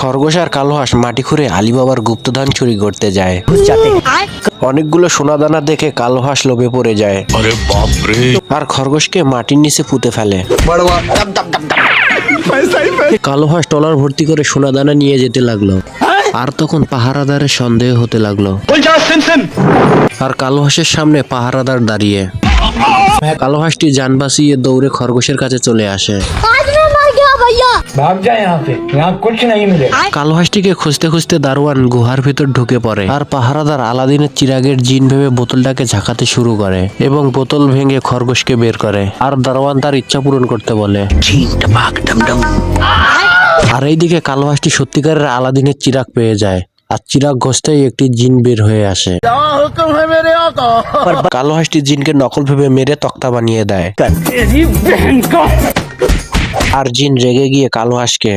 খরগোশ আর কালো হাঁস মাটি খুঁড়ে আলীবাবার গুপ্তধন চুরি করতে যায়। অনেকগুলো সোনা দানা দেখে কালো হাঁস লোভে পড়ে যায় আর খরগোশকে মাটির নিচে পুঁতে ফেলে। কালো হাঁস ট্রলার ভর্তি করে সোনা দানা নিয়ে যেতে লাগলো আর তখন পাহারাদারের সন্দেহ হতে লাগলো। আর কালো হাঁসের সামনে পাহারাদার দাঁড়িয়ে। কালো হাঁসটি জান বাঁচিয়ে দৌড়ে খরগোশের কাছে চলে আসে। কালো হাঁসটিকে খুঁজতে খুঁজতে দারোয়ান গুহার ভিতর ঢুকে পড়ে আর পাহারাদার আলাদিনের চিরাগের জিন ভেবে বোতলটাকে ঝাঁকাতে শুরু করে এবং বোতল ভেঙে খরগোশকে বের করে আর দারোয়ান তার ইচ্ছা পূরণ করতে বলে। আর এইদিকে কালো হাঁসটি সত্যিকারের আলাদিনের চিরাগ পেয়ে যায় আর চিরাগ ঘষতেই একটি জিন বের হয়ে আসে। কালো হাঁসটি জিনকে নকল ভেবে মেরে তক্তা বানিয়ে দেয় আর জিন রেগে গিয়ে কালো হাঁসকে